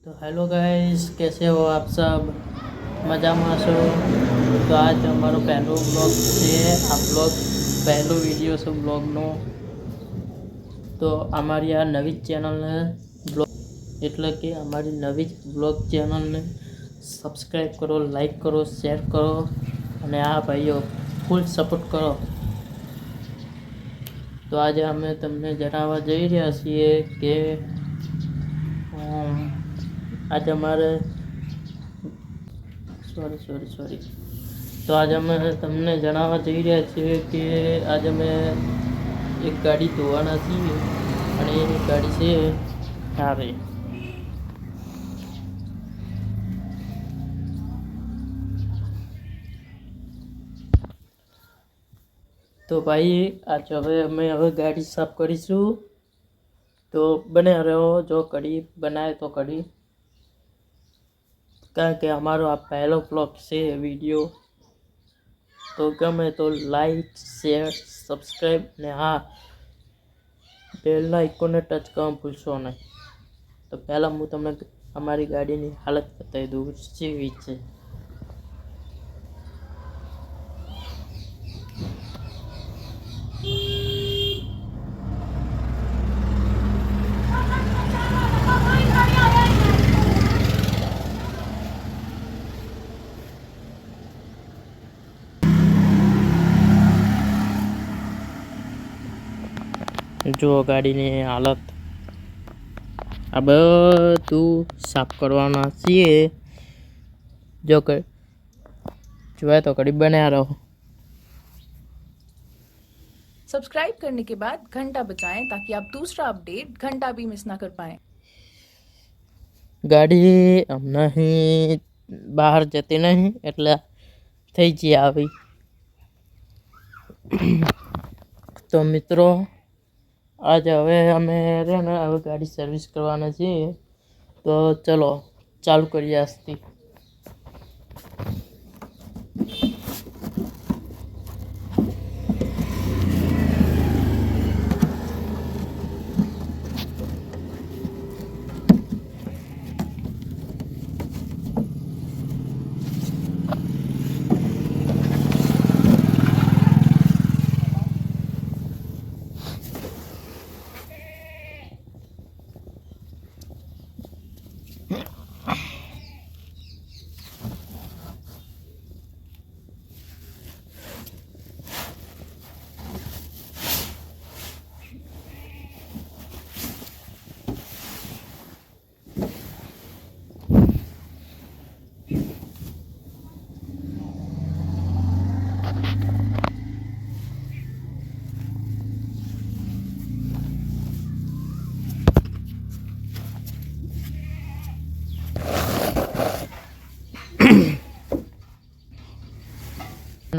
तो hello guys, कैसे हो आप सब? मजा में છો? तो आज અમારો પહેલો બ્લોગ છે. આ બ્લોગ પહેલો વિડીયો છે બ્લોગનો. તો અમારી આ નવી ચેનલને બ્લોગ એટલે કે અમારી નવી બ્લોગ ચેનલને સબસ્ક્રાઈબ કરો, લાઈક કરો, શેર કરો અને આ ભાઈઓ ફૂલ સપોર્ટ કરો. તો આજે અમે તમને જણાવવા જઈ રહ્યા છીએ કે આજે અમારે સોરી તો આજે અમે તમને જણાવવા જઈ રહ્યા છીએ કે આજે અમે એક ગાડી ધોવાના છીએ અને એ ગાડી છે આવે. તો ભાઈ આજે અમે ગાડી સાફ કરીશું. તો બને રહ્યો, જો કઢી બનાવે તો કઢી, કારણ કે અમારો આ પહેલો બ્લોગ છે વિડીયો. તો ગમે તો લાઈક, શેર, સબસ્ક્રાઈબ ને હા બેલના આઇકોનને ટચ કરવા ભૂલશો નહીં. તો પહેલાં હું તમને અમારી ગાડીની હાલત બતાવી દઉં જેવી છે. જો ગાડીની હાલત, આ બધું સાફ કરવાના છીએ. જો જોયા તો કડી બન્યા રહો. सब्सक्राइब करने के बाद घंटा बजाएं ताकि आप दूसरा अपडेट घंटा भी मिस ना कर पाएं. ગાડી હમણાં બહાર જતી નહીં એટલે થઈ જઈ આવી. તો મિત્રો આજે હવે અમે હવે ગાડી સર્વિસ કરવાના છીએ. તો ચલો ચાલુ કરીએ આજથી.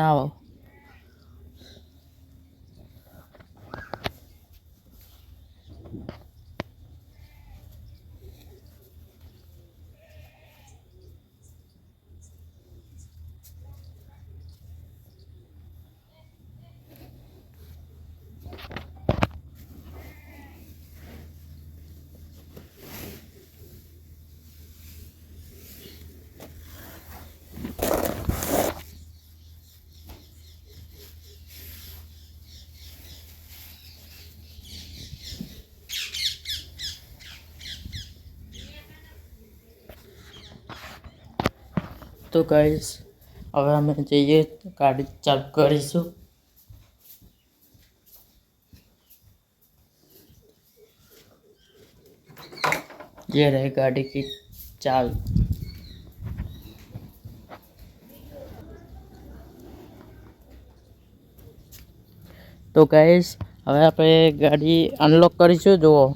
Now તો ગાઈસ હવે અમે જઈએ, ગાડી ચાલુ કરીશું. ये रही गाड़ी की चाल. તો ગાઈસ હવે આપણે ગાડી અનલોક કરીશું. જુઓ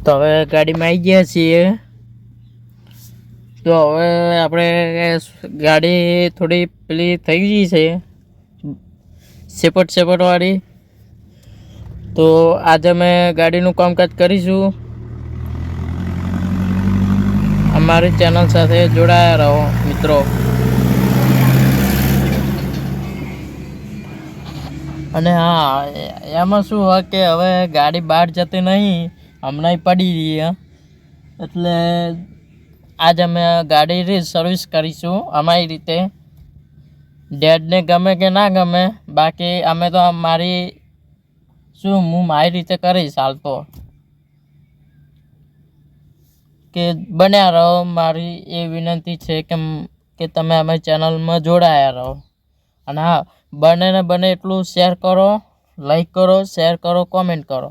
તો હવે ગાડીમાં આવી ગયા છીએ. તો હવે આપણે ગાડી થોડી પેલી થઈ ગઈ છે સેપટ વાળી. તો આજે અમે ગાડીનું કામકાજ કરીશું. અમારી ચેનલ સાથે જોડાયા રહો મિત્રો. અને હા, એમાં શું હોય કે હવે ગાડી બહાર જતી નહીં, હમણાં પડી રહી છે, એટલે આજ અમે ગાડી સર્વિસ કરીશું અમારી રીતે. ડેડને ગમે કે ના ગમે, બાકી અમે તો હું મારી રીતે કરીશ. હાલ તો કે બન્યા રહો, મારી એ વિનંતી છે કે તમે અમારી ચેનલમાં જોડાયા રહો. અને હા, બને એટલું શેર કરો, લાઈક કરો, શેર કરો, કોમેન્ટ કરો.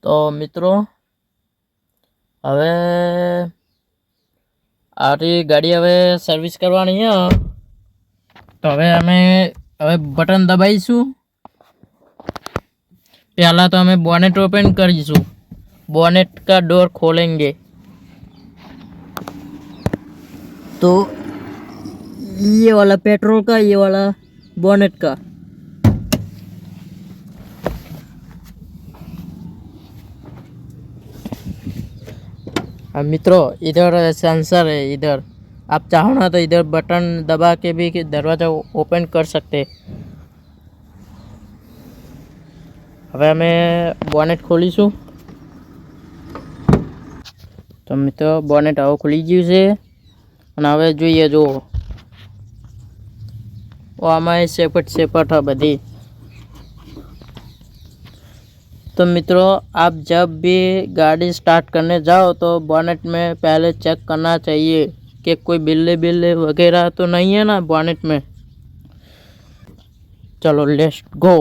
તો મિત્રો, હવે આરી ગાડી હવે સર્વિસ કરવાની છે. તો હવે બટન દબાઈશું. पहला तो हमें बोनेट ओपन करीશું. बोनेट का डोर खोलेंगे तो ये वाला पेट्रोल का, ये वाला बोनेट का. अब मित्रों, इधर सेंसर है. इधर आप चाहो ना तो इधर बटन दबा के भी दरवाजा ओपन कर सकते. હવે અમે બોનેટ ખોલીશું. તો મિત્રો, બોનેટ હવે ખુલી ગયું છે. અને હવે જોઈએ, જો આમાં सेपट है बदी. तो मित्रों, आप जब भी गाड़ी स्टार्ट करने जाओ तो बोनेट में पहले चेक करना चाहिए कि कोई बिल्ले वगैरह तो नहीं है ना बोनेट में. चलो लेट्स गो.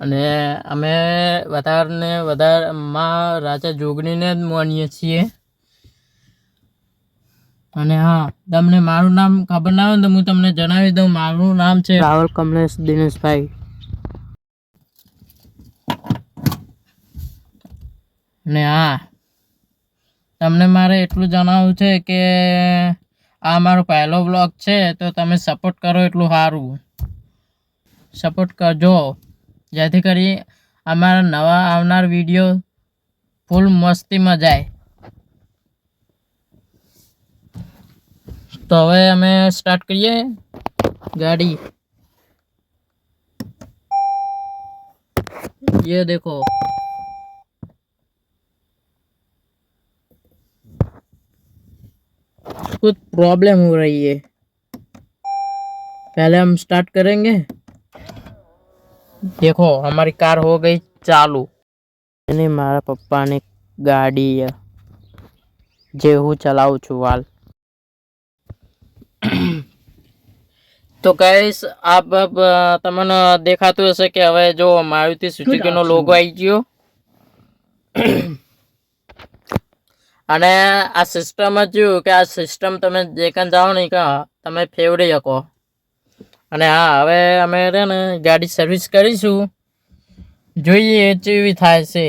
અને અમે વધારે રાજા જોગણીને જ માનીએ છીએ. અને હા, તમને મારું નામ ખબર ના હોય તો હું તમને જણાવી દઉં. મારું નામ છે રાહુલ કમલેશ દિનેશભાઈ. ને હા, તમને મારે એટલું જણાવવું છે કે આ મારો પહેલો બ્લોગ છે, તો તમે સપોર્ટ કરો એટલું સારું. સપોર્ટ કરજો, જેથી કરી અમારા નવા આવનાર વિડીયો ફૂલ મસ્તીમાં જાય. તો હવે અમે સ્ટાર્ટ કરીએ ગાડી. ये देखो, कुछ प्रॉब्लम हो रही है. पहले हम स्टार्ट करेंगे. देखो, हमारी कार हो गई चालू. મારા પપ્પાની ગાડી જે હું ચલાવું છું હાલ. તો ગાઈસ, આપ તમને દેખાતું હશે કે હવે જો મારુતિ સુઝુકી નો લોગો આવી ગયો. અને આ સિસ્ટમ જ કે આ સિસ્ટમ તમે જે કાં જાઓ ને તમે ફેવરી શકો. અને હા, હવે અમે ને ગાડી સર્વિસ કરીશું, જોઈએ કેવી થાય છે.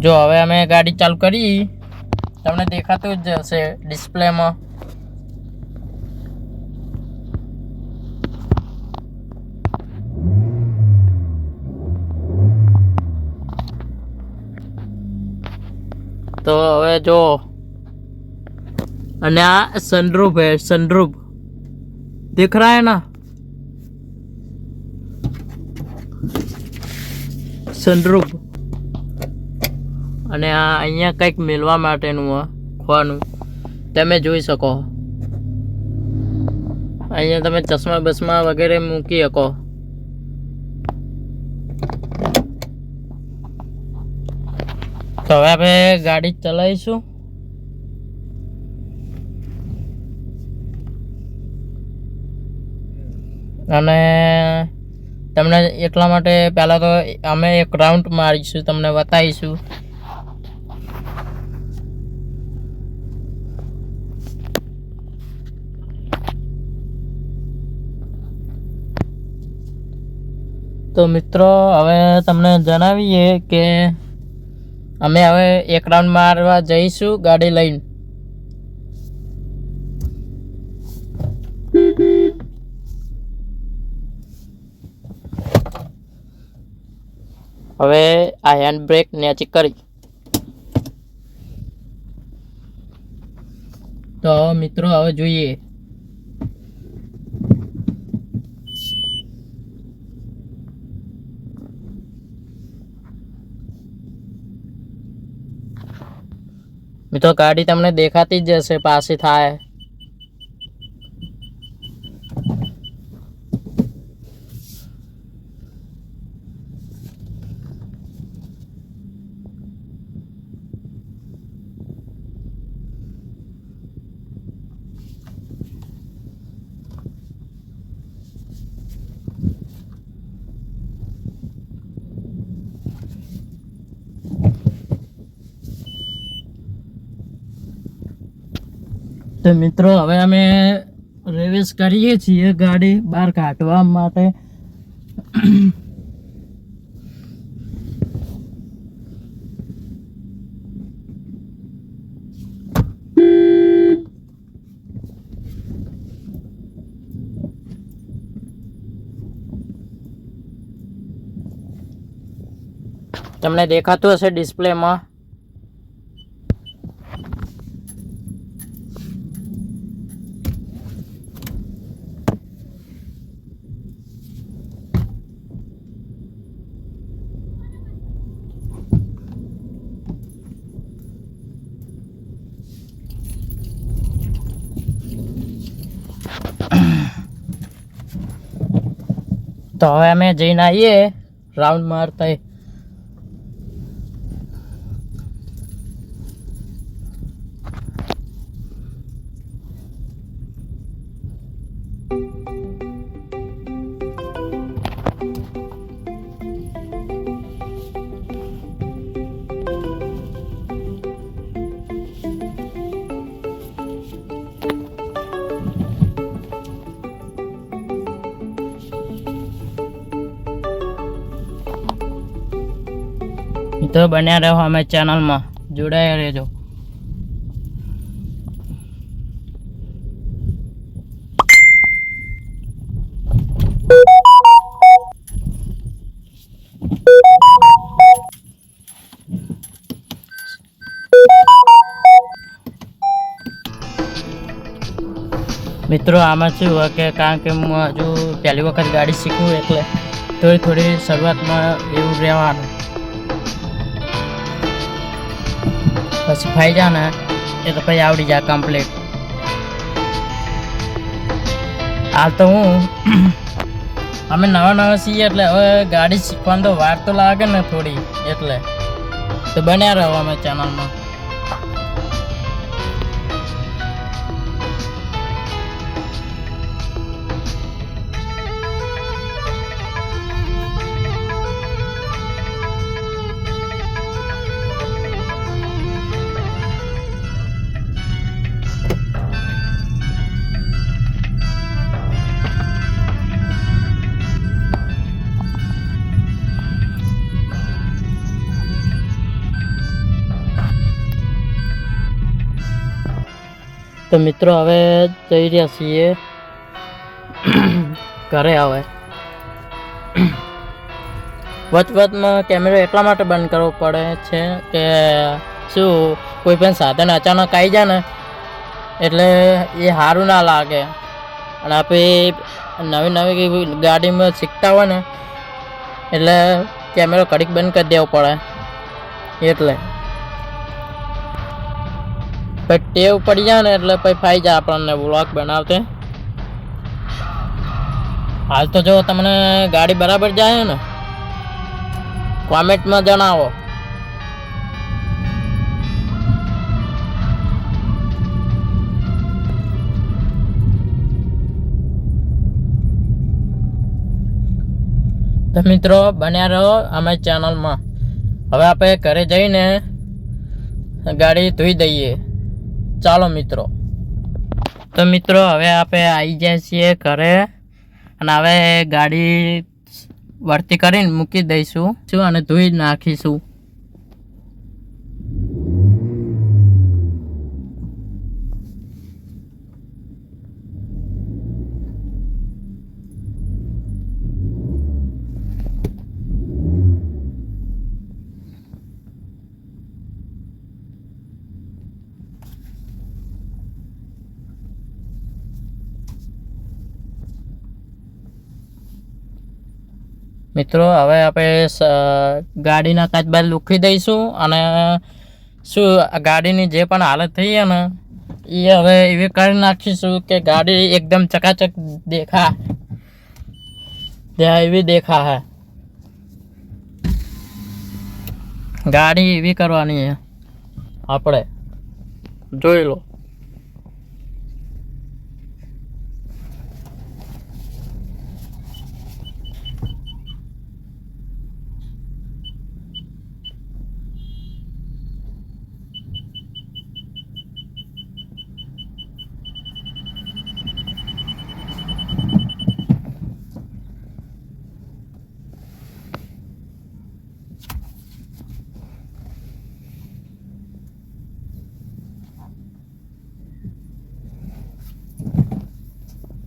જો હવે અમે ગાડી ચાલુ કરી, તમને દેખાતું જ હશે ડિસ્પ્લેમાં. तो હવે જો, અને આ सनरूफ है. सनरूफ दिख रहा है ना, सनरूफ. અને આ અહીંયા કંઈક મેળવા માટેનું ખવાનું તમે જોઈ શકો. અહીંયા તમે ચશ્મા બસમા વગેરે મૂકી શકો. તો હવે આપણે ગાડી ચલાવીશું. અને તમને એટલા માટે પહેલાં તો અમે એક રાઉન્ડ મારીશું, તમને બતાવીશું. તો મિત્રો, હવે તમને જણાવીએ કે અમે હવે એક રાઉન્ડ મારવા જઈશું ગાડી લઈને. હવે આ હેન્ડ બ્રેક નેચી કરી તો મિત્રો હવે જોઈએ મિત્રો ગાડી તમને દેખાતી જ હશે પાછી થાય તો મિત્રો હવે અમે રેવેસ કરીએ છીએ ગાડી બહાર કાઢવા માટે તમને દેખાતું હશે ડિસ્પ્લેમાં તો હવે અમે જઈને આવીએ રાઉન્ડ મારતા તો બન્યા રહો અમે ચેનલમાં જોડાયા રહેજો મિત્રો આમાં શું હોય કે કારણ કે હું હજુ પહેલી વખત ગાડી શીખું એટલે થોડી શરૂઆતમાં એવું રહેવાનું પછી ફાઈ જાય ને એટલે પછી આવડી જાય કમ્પ્લીટ હાલ તો હું અમે નવા છીએ એટલે હવે ગાડી શીખવાની તો વાર તો લાગે ને થોડી એટલે તો બન્યા રહો અમે ચેનલમાં તો મિત્રો હવે જઈ રહ્યા છીએ ઘરે હવે વચમાં કેમેરો એટલા માટે બંધ કરવો પડે છે કે શું કોઈ પણ સાધન અચાનક આવી જાય ને એટલે એ સારું ના લાગે અને આપણે નવી ગાડીમાં શીખતા હોય ને એટલે કેમેરો ઘડીક બંધ કરી દેવો પડે એટલે પછી ટેવ પડી જાય ને એટલે પછી ફાઈ જાય આપણને વ્લોગ બનાવતે હાલ તો જો તમને ગાડી બરાબર જાય ને કોમેન્ટમાં જણાવો તો મિત્રો બન્યા રહો અમે ચેનલમાં હવે આપણે ઘરે જઈને ગાડી ધોઈ દઈએ ચાલો મિત્રો તો મિત્રો હવે આપણે આવી જાય છીએ ઘરે અને હવે ગાડી વળતી કરીને મૂકી દઈશું અને ધોઈ નાખીશું મિત્રો હવે આપણે ગાડીના કાચ બાર લૂખી દઈશું અને શું ગાડીની જે પણ હાલત થઈ છે ને એ હવે એવી કરી નાખીશું કે ગાડી એકદમ ચકાચક એવી દેખા હે ગાડી એવી કરવાની છે આપણે જોઈ લો.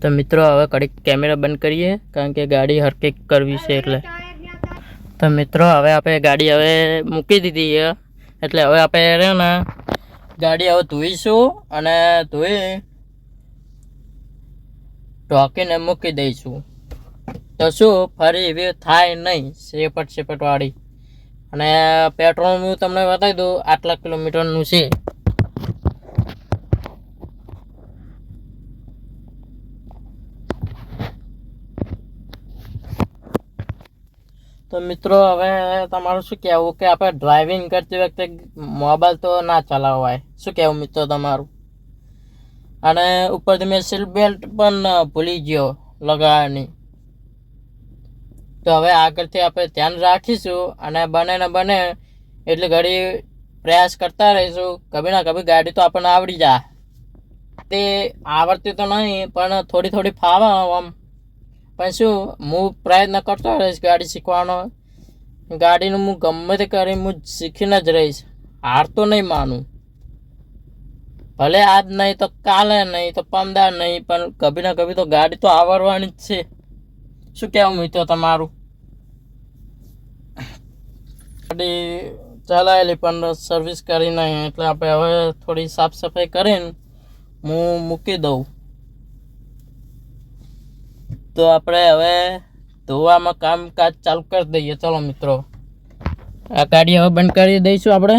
તો મિત્રો હવે કડીક કેમેરા બંધ કરીએ કારણ કે ગાડી હરકત કરવી છે એટલે. તો મિત્રો હવે આપણે ગાડી હવે મૂકી દીધી છે એટલે હવે આપણે રહે ને ગાડી હવે ધોઈશું અને ધોઈ ઢોકીને મૂકી દઈશું તો શું ફરી એવી થાય નહીં સેપટ વાળી. અને પેટ્રોલ હું તમને બતાવી દઉં આટલા કિલોમીટરનું છે. તો મિત્રો હવે તમારું શું કહેવું કે આપણે ડ્રાઇવિંગ કરતી વખતે મોબાઈલ તો ના ચલાવાય, શું કહેવું મિત્રો તમારું? અને ઉપરથી મેં સીટ બેલ્ટ પણ ભૂલી ગયો લગાવવાની. તો હવે આગળથી આપણે ધ્યાન રાખીશું અને બને ને બને એટલે ઘડી પ્રયાસ કરતા રહીશું. કભી ના કભી ગાડી તો આપણને આવડી જાય. તે આવડતી તો નહીં પણ થોડી ફાવે આમ. પણ શું હું પ્રયત્ન કરતો રહીશ ગાડી શીખવાનો. ગાડીનું હું ગમે તે કરી હું શીખીને જ રહીશ, હાર તો નહીં માનું. ભલે આજ નહીં તો કાલે નહીં તો 15 નહીં પણ કભી ના કભી તો ગાડી તો આવડવાની જ છે. શું કહેવું મિત્રો તમારું? ગાડી ચલાવેલી પણ સર્વિસ કરી નહીં એટલે આપણે હવે થોડી સાફ સફાઈ કરીને હું મૂકી દઉં. તો આપણે હવે ધોવામાં કામકાજ ચાલુ કરી દઈએ. ચલો મિત્રો આ ગાડી હવે બંધ કરી દઈશું. આપણે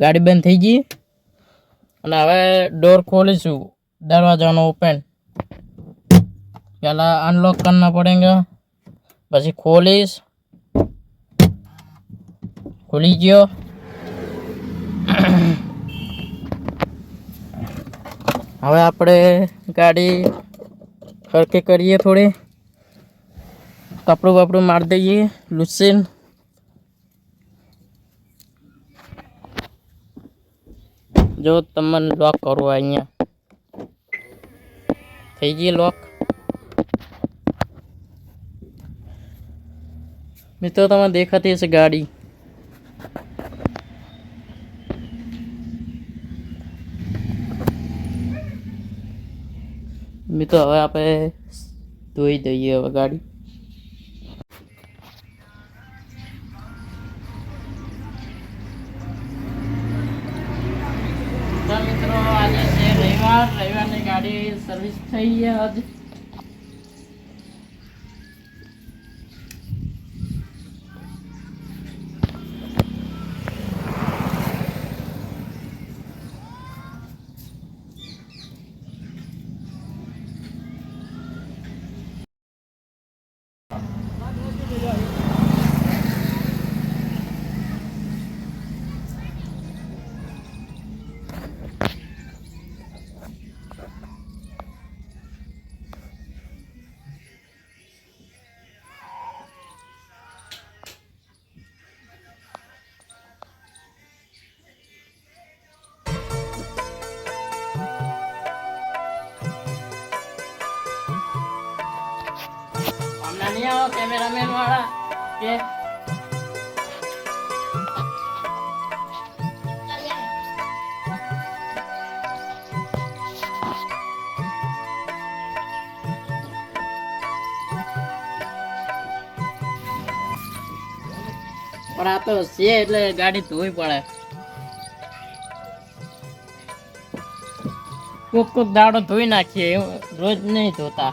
ગાડી બંધ થઈ ગઈ અને હવે ડોર ખોલીશું, દરવાજાનો ઓપન. પહેલાં અનલોક કરના પડેગા, પછી ખોલીશ. ખુલી ગયો. હવે આપણે ગાડી હરકે કરીએ, થોડી કપડું બપડું મારી દઈએ લૂસીન. જો તમને લોક કરવું અહીંયા થઈ ગઈ લોક. મિત્રો તમને દેખાતી હશે ગાડી. મિત્રો હવે આપણે ધોઈ દઈએ હવે ગાડી. તો મિત્રો આજે છે રવિવારની ગાડી સર્વિસ થઈ છે આજે. નહીં આવો કેમેરામેન વાળા કે પણ આ તો છે એટલે ગાડી ધોવી પડે. કોક દાડો ધોઈ નાખીએ, રોજ નહીં ધોતા.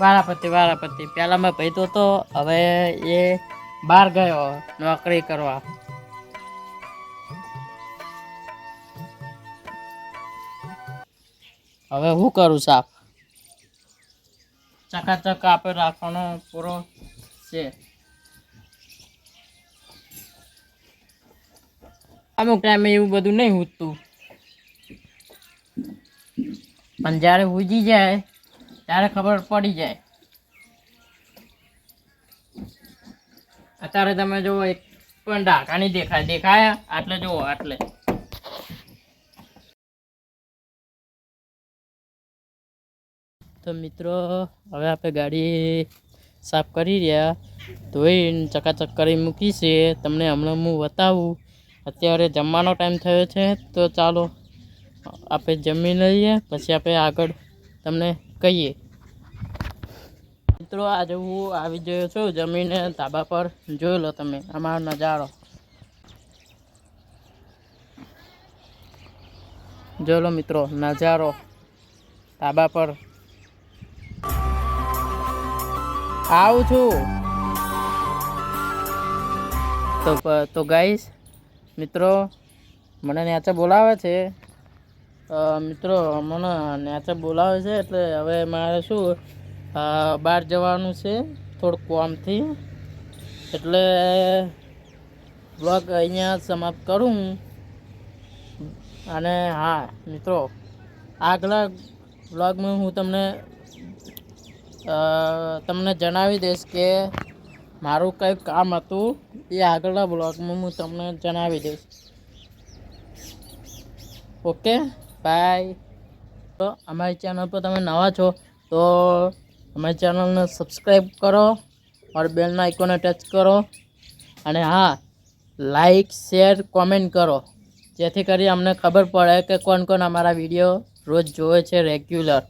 વારાપતિ પહેલાં મેં ભાઈ તો હવે એ બહાર ગયો નોકરી કરવા. હવે હું કરું સાફ ચકાચક આપે રાખવાનો પૂરો છે. અમુક ટાઈમે એવું બધું નહીં ઉઠતું, પણ જ્યારે ઉજી જાય ત્યારે ખબર પડી જાય. અત્યારે તમે જુઓ એક પણ ઢાકા નહીં દેખાયા આટલે જુઓ આટલે. તો મિત્રો હવે આપણે ગાડી સાફ કરી રહ્યા, ધોઈને ચકાચક કરી મૂકી છે. તમને હમણાં હું બતાવું. અત્યારે જમવાનો ટાઈમ થયો છે, તો ચાલો આપણે જમી લઈએ, પછી આપણે આગળ તમને કહીએ. મિત્રો આજે હું આવી ગયો છું જમીને ધાબા પર. જોઈ લો તમે અમારો નજારો, જોઈ લો મિત્રો નજારો ધાબા પર. આવું છું તો ગાઈસ મિત્રો મને નેચે બોલાવે છે. મિત્રો મને નેચે બોલાવે છે એટલે હવે મારે શું બહાર જવાનું છે થોડુંક કામથી, એટલે વ્લોગ અહીંયા સમાપ્ત કરું. અને હા મિત્રો આગલા વ્લોગમાં હું તમને જણાવી દઈશ કે મારું કંઈક કામ હતું, એ આગળના બ્લોગમાં હું તમને જણાવી દઈશ. Okay bye. તો અમારી ચેનલ પર તમે નવા છો તો અમારી ચેનલને સબસ્ક્રાઈબ કરો और બેલના આઇકોનને ટચ કરો, અને હા લાઈક શેર કોમેન્ટ કરો, જેથી કરી અમને ખબર પડે કે કોણ કોણ અમારા વિડીયો રોજ જોવે છે રેગ્યુલર.